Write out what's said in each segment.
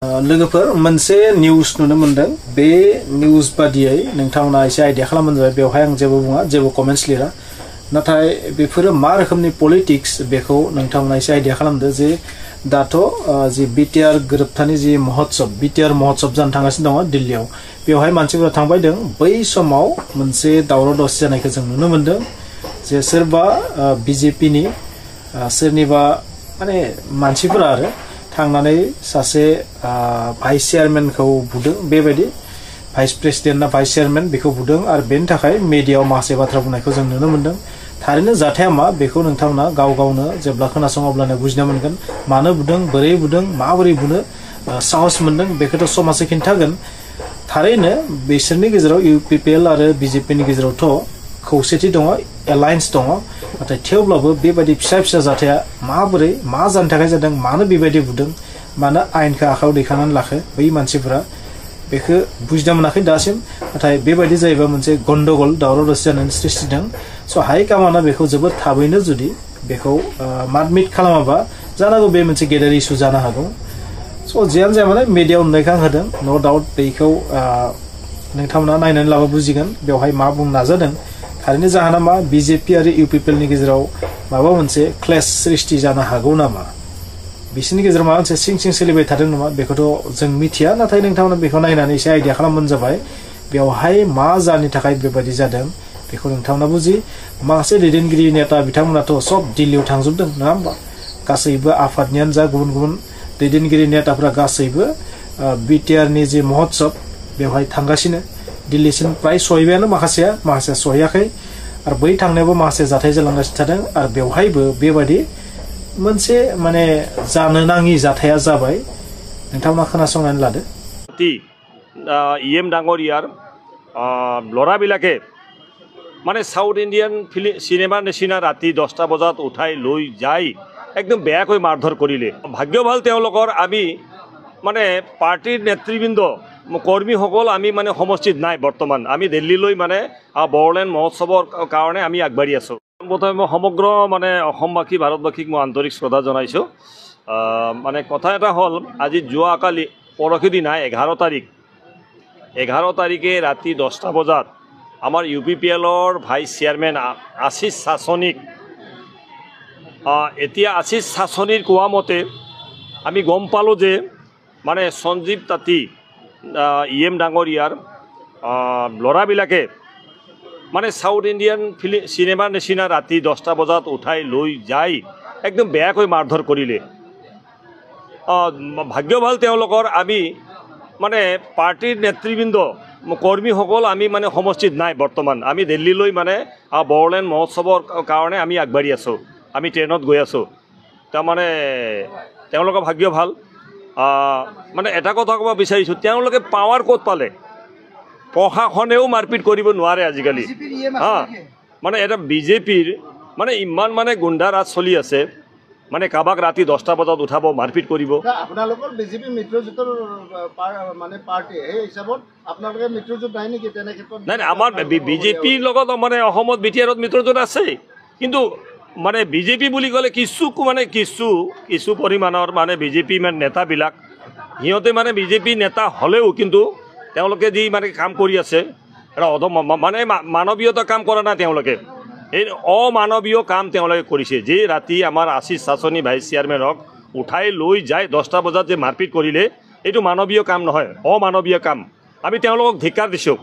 लोगोफोर मोनसे निउस नुनो मोनदों बे निउस बादियै नोंथांमोना एसे आइडिया खालामबानो जाबाय बेवहाय आं जेबो बुङा जेबो कमेन्ट्स लिरा नाथाय बेफोरो मा रोखोमनि पलिटिक्स बेखौ नोंथांमोना एसे आइडिया खालामदो जे दाथ' जि बिटिआर गोरोबथानि जि महोत्सव बिटिआर महोत्सव जानो थांगासिनो दङ दिल्लीयाव बेवहाय मानसिफोरा थांबायदों बै समाव मोनसे दावराव दावसि जानायखौ जों नुनो मोनदों जे सोरबा बिजेपिनि सोरनिबा माने मानसिफोरा आरो थांनानै सासे भाइस चेयारमेनखौ बुदों बेबायदि भाइस प्रेसिडेन्ट ना भाइस चेयारमेन बेखौ बुदों आरो बेनि थाखाय मिडियायाव माखासे बाथ्रा बुंनायखौ जों नुनो मोनदों थारैनो जाथाया मा बेखौ नोंथांमोना गाव गावनो जेब्ला खोनासङो अब्लानो बुजिनो मोनगोन मानो बुदों बोरै बुदों माबोरै बुनो साहस मोनदों बेखौथ' समाजआ खिन्थागोन थारैनो बिसोरनि गेजेराव इउपिपिएल आरो बिजेपिनि गेजेरावथ' खौसेथि दङ एलायन्स दङ नाथाय थेवब्लाबो बेबायदि फिसा फिसा जाथाया माबोरै मा जानो थाखाय जादों मानो बेबायदि बुदों मानो आयेनखौ आखायाव दैखांनानै लाखो बै मानसिफोरा बेखौ बुजिना मोनाखै दासिम नाथाय बेबायदि जायोबा मोनसे गन्डगल दावराव दावसि जानायनि सृष्टिदों स' हाइकामाना बेखौ जोबोद थाबैनो जुदि बेखौ माडमिट खालामाबा जानांगौ बे मोनसे गेदेर इस्यु जानो हागौ स' जियानो जाया माने मिडियायाव नुनायखौ आं होदों न' डाउट बेखौ नोंथांमोना नायनानै लाबा बुजिगोन बेवहाय मा बुंनो नाजादों थारैनो जाहोना मा बिजेपि आरो इउपिपिएलनि गेजेराव माबा मोनसे क्लेश सृष्टि जानो हागौ नामा बिसोरनि गेजेराव माबा मोनसे सिं सिं सोलिबाय थादों नामा बेखौथ' जों मिथिया नाथाय नोंथांमोना बेखौ नायनानै एसे आइडिया खालामबानो जाबाय बेवहाय मा जानो थाखाय बेबायदि जादों बेखौ नोंथांमोना बुजि माखासे दैदेनगिरि नेता बिथांमोनाथ' सब दिल्लीयाव थांजोबदों नङा होमबा गासैबो आफादनियानो जा गुबुन गुबुन दैदेनगिरि नेताफोरा गासैबो बिटिआरनि जे महोत्सव बेवहाय थांगासिनो दिल्लीसिम प्राय सहैबायानो माखासेया सहैयाखै आरो बै थांनायावबो माखासे जाथाय जालांगासिनो थादों आरो बेवहायबो बेबायदि मोनसे माने जानो नाङि जाथाया जाबाय नोंथांमोना खोनासंनानै लादो ইএম ডাঙৰীয়াৰ ল'ৰাবিলাকে মানে সাউথ ইণ্ডিয়ান চিনেমাৰ নিচিনা ৰাতি 10টা বজাত উঠাই লৈ যাই একদম বেয়াকৈ মাৰধৰ কৰিলে ভাগ্য ভাল তেওঁলোকৰ আমি মানে পাৰ্টিৰ নেতৃবৃন্দ কৰ্মীসকল আমি মানে সমষ্টিত নাই বৰ্তমান আমি দিল্লীলৈ মানে বড়োলেণ্ড মহোৎসৱৰ কাৰণে আমি আগবাঢ়ি আছোঁ প্ৰথমে মই সমগ্ৰ মানে অসমবাসী ভাৰতবাসীক মই আন্তৰিক শ্ৰদ্ধা জনাইছোঁ মানে কথা এটা হ'ল আজি যোৱাকালি পৰহি দিনা 11 তাৰিখে ৰাতি 10টা বজাত আমাৰ ইউপিপিএলৰ ভাইচ চেয়াৰমেন আশিষ শাসনিক এতিয়া আশিষ শাসনিৰ কোৱা মতে আমি গম পালোঁ যে মানে সঞ্জীৱ তাঁতী ইএম ডাঙৰীয়াৰ ল'ৰাবিলাকে মানে সাউথ ইণ্ডিয়ান চিনেমাৰ নিচিনা ৰাতি 10টা বজাত উঠাই লৈ যাই একদম বেয়াকৈ মাৰধৰ কৰিলে ভাগ্য ভাল তেওঁলোকৰ আমি মানে পাৰ্টিৰ নেতৃবৃন্দ কৰ্মীসকল আমি মানে সমষ্টিত নাই বৰ্তমান আমি দিল্লীলৈ মানে বড়োলেণ্ড মহোৎসৱৰ কাৰণে আমি আগবাঢ়ি আছোঁ আমি ট্ৰেইনত গৈ আছোঁ তাৰমানে তেওঁলোকৰ ভাগ্য ভাল মানে এটা কথা ক'ব বিচাৰিছোঁ তেওঁলোকে পাৱাৰ ক'ত পালে প্ৰশাসনেও মাৰপিট কৰিব নোৱাৰে আজিকালি মানে এটা বিজেপিৰ মানে ইমান মানে গুণ্ডা ৰাজ চলি আছে মানে কাবাক ৰাতি 10টা বজাত উঠাব মাৰপিট কৰিব আপোনালোকৰ বিজেপি মিত্ৰজোঁটৰ মানে পাৰ্টি এই হিচাপত আপোনালোকে মিত্ৰজোঁট নাই নেকি তেনে ক্ষেত্ৰত নাই আমাৰ বিজেপিৰ লগত মানে অসমত বিটিআৰত মিত্ৰজোঁট আছে কিন্তু মানে বিজেপি বুলি ক'লে কিছু পৰিমাণৰ মানে বিজেপি মানে নেতাবিলাক সিহঁতে মানে বিজেপি নেতা হ'লেও কিন্তু তেওঁলোকে যি মানে কাম কৰি আছে এটা মানে মানৱীয়তা কাম কৰা নাই তেওঁলোকে এই অমানৱীয় কাম তেওঁলোকে কৰিছে যে ৰাতি আমাৰ আশিষ শাসনী ভাইচ চেয়াৰমেনক উঠাই লৈ যায় 10টা বজাত যে মাৰপিট কৰিলে এইটো মানৱীয় কাম নহয় অমানৱীয় কাম আমি তেওঁলোকক ধিক্কাৰ দিছোঁ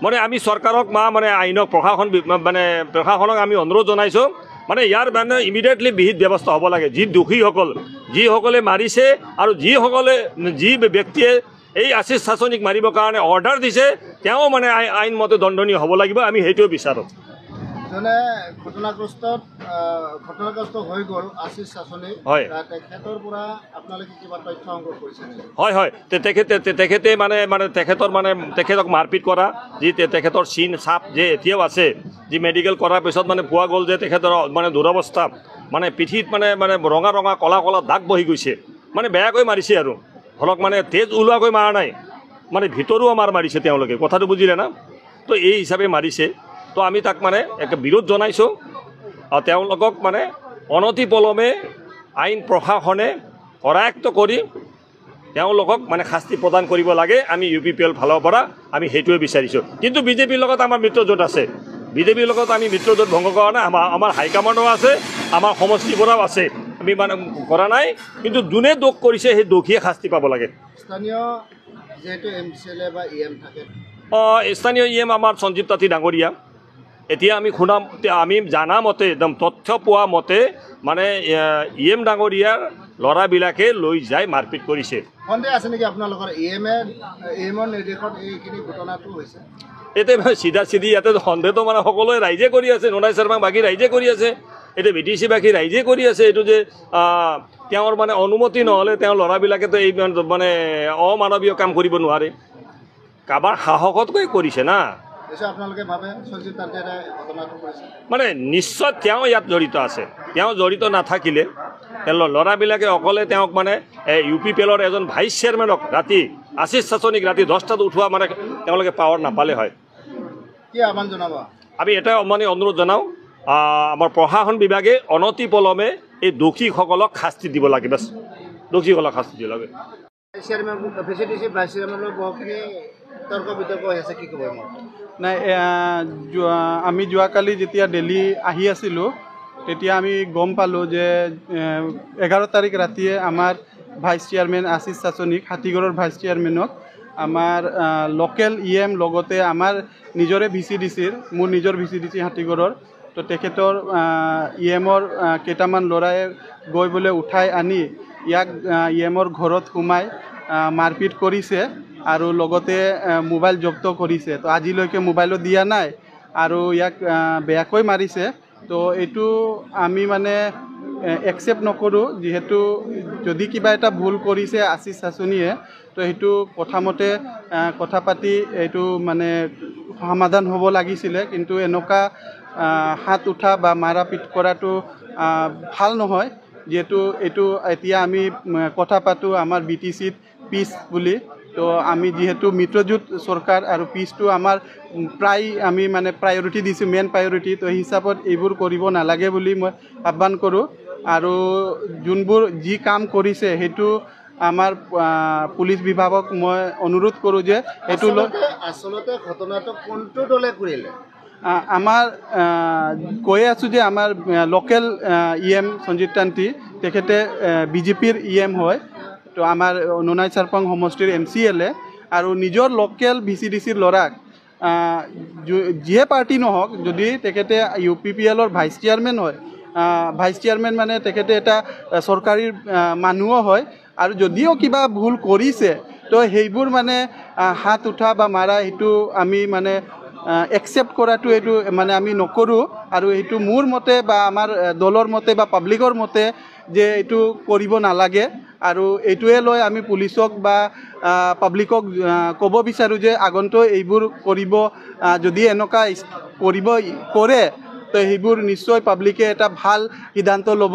মানে আমি চৰকাৰক মানে আইনক প্ৰশাসনক আমি অনুৰোধ জনাইছোঁ মানে ইয়াৰ মানে ইমিডিয়েটলি বিহিত ব্যৱস্থা হ'ব লাগে যি দোষীসকল যিসকলে মাৰিছে আৰু যি ব্যক্তিয়ে এই আশিষ শাসনিক মাৰিবৰ কাৰণে অৰ্ডাৰ দিছে তেওঁ মানে আইনমতে দণ্ডনীয় হ'ব লাগিব আমি সেইটোৱে বিচাৰোঁ জনে ঘটনাগ্ৰস্ত হৈ গ'ল আশিষ শাসনী তেখেতৰ পৰা আপোনালোকে কিবা তথ্য সংগ্ৰহ কৰিছে হয় তেখেতে মানে তেখেতক মাৰপিট কৰা যি তেখেতৰ চিন চাপ যে এতিয়াও আছে যি মেডিকেল কৰাৰ পিছত মানে পোৱা গ'ল যে তেখেতৰ মানে দুৰৱস্থা মানে পিঠিত মানে ৰঙা কলা দাগ বহি গৈছে মানে বেয়াকৈ মাৰিছে আৰু ধৰক মানে তেজ ওলোৱাকৈ মাৰা নাই মানে ভিতৰুৱা মাৰিছে তেওঁলোকে কথাটো বুজিলে না তো এই হিচাপে মাৰিছে তো আমি তাক মানে এক বিৰোধ জনাইছোঁ আৰু তেওঁলোকক মানে অনতি পলমে আইন প্ৰশাসনে কৰায়ত্ব কৰি তেওঁলোকক মানে শাস্তি প্ৰদান কৰিব লাগে। আমি UPPL ফালৰ পৰা আমি সেইটোৱে বিচাৰিছোঁ। কিন্তু বিজেপিৰ লগত আমাৰ মিত্ৰজোঁট আছে, বিজেপিৰ লগত আমি মিত্ৰজোঁট ভংগ কৰা নাই। আমাৰ হাইকমাণ্ডো আছে, আমাৰ সমষ্টিৰ পৰাও আছে, আমি মানে কৰা নাই। কিন্তু যোনে দোষ কৰিছে সেই দোষীয়ে শাস্তি পাব লাগে। স্থানীয় যেহেতু MCLA বা EM থাকে, স্থানীয় EM আমাৰ সঞ্জীৱ তাঁতী ডাঙৰীয়া। এতিয়া আমি জানা মতে একদম তথ্য পোৱা মতে মানে EM ডাঙৰীয়াৰ ল'ৰাবিলাকে লৈ যাই মাৰপিট কৰিছে। সন্দেহ আছে নেকি আপোনালোকৰ EMৰ নিৰ্দেশত এইখিনি ঘটনাটো হৈছে? এতিয়া চিধা চিধি ইয়াতে সন্দেহটো মানে সকলোৱে ৰাইজে কৰি আছে, নোনাই শৰ্মা বাকী ৰাইজে কৰি আছে, এতিয়া BTC বাকী ৰাইজে কৰি আছে। এইটো যে তেওঁৰ মানে অনুমতি নহ'লে তেওঁ ল'ৰাবিলাকেতো এই মানে অমানৱীয় কাম কৰিব নোৱাৰে, কাৰোবাৰ সাহসতকৈ কৰিছে না। আপোনালোকে ভাবে সঞ্জীৱ তাঁতীয়ে ঘটনাটো কৰিছে? মানে নিশ্চয় তেওঁ ইয়াত জড়িত আছে। তেওঁ জড়িত নাথাকিলে ল'ৰাবিলাকে অকলে তেওঁক মানে UPPLৰ এজন ভাইচ চেয়াৰমেনক ৰাতি আশিষ চাচনিক ৰাতি 10টাত উঠোৱা মানে তেওঁলোকে পাৱাৰ নাপালে হয়। কি আহ্বান জনাব? আমি এটাই মানে অনুৰোধ জনাওঁ, আমাৰ প্ৰশাসন বিভাগে অনতিপলমে এই দোষীসকলক শাস্তি দিব লাগে, বাছ দোষীসকলক শাস্তি দিব লাগে। নাই, আমি যোৱাকালি যেতিয়া দিল্লী আহি আছিলোঁ তেতিয়া আমি গম পালোঁ যে 11 তাৰিখ ৰাতিয়ে আমাৰ ভাইচ চেয়াৰমেন আশিষ চাচনিক, হাতীগড়ৰ ভাইচ চেয়াৰমেনক আমাৰ লোকেল EM লগতে আমাৰ নিজৰে VCDCৰ, মোৰ নিজৰ VCDC হাতীগড়ৰ, তো তেখেতৰ EMৰ কেইটামান ল'ৰাই গৈ বোলে উঠাই আনি ইয়াক EMৰ ঘৰত সোমাই মাৰপিট কৰিছে আৰু লগতে মোবাইল জব্দ কৰিছে। তো আজিলৈকে মোবাইলো দিয়া নাই আৰু ইয়াক বেয়াকৈ মাৰিছে। তো এইটো আমি মানে একচেপ্ট নকৰোঁ, যিহেতু যদি কিবা এটা ভুল কৰিছে আশিষ চাচনিয়ে, তো সেইটো কথামতে কথা পাতি এইটো মানে সমাধান হ'ব লাগিছিলে। কিন্তু এনেকুৱা হাত উঠা বা মাৰাপিট কৰাটো ভাল নহয়। যিহেতু এইটো এতিয়া আমি কথা পাতোঁ আমাৰ BTCত পিচ বুলি, তো আমি যিহেতু মিত্ৰজোঁট চৰকাৰ আৰু পিচটো আমাৰ প্ৰায় আমি মানে প্ৰায়ৰিটি দিছোঁ, মেইন প্ৰায়ৰিটি। তো হিচাপত এইবোৰ কৰিব নালাগে বুলি মই আহ্বান কৰোঁ। আৰু যোনবোৰ যি কাম কৰিছে সেইটো আমাৰ পুলিচ বিভাগক মই অনুৰোধ কৰোঁ যে এইটো আচলতে ঘটনাটো কোনটো দলে কৰিলে? আমাৰ কৈ আছোঁ যে আমাৰ লোকেল EM সঞ্জীৱ তাঁতী, তেখেতে BJPৰ EM হয়। তো আমাৰ নোনাই চাৰপাং সমষ্টিৰ MCLA আৰু নিজৰ লোকেল VCDCৰ ল'ৰাক যিয়ে পাৰ্টি নহওক, যদি তেখেতে UPPLৰ ভাইচ চেয়াৰমেন হয়, ভাইচ চেয়াৰমেন মানে তেখেতে এটা চৰকাৰী মানুহো হয়, আৰু যদিও কিবা ভুল কৰিছে তো সেইবোৰ মানে হাত উঠা বা মাৰা সেইটো আমি মানে একচেপ্ট কৰাটো এইটো মানে আমি নকৰোঁ। আৰু এইটো মোৰ মতে বা আমাৰ দলৰ মতে বা পাব্লিকৰ মতে যে এইটো কৰিব নালাগে। আৰু এইটোৱে লৈ আমি পুলিচক বা পাব্লিকক ক'ব বিচাৰোঁ যে আগন্তুক এইবোৰ কৰিব, যদি এনেকুৱা কৰে তো সেইবোৰ নিশ্চয় পাব্লিকে এটা ভাল সিদ্ধান্ত ল'ব।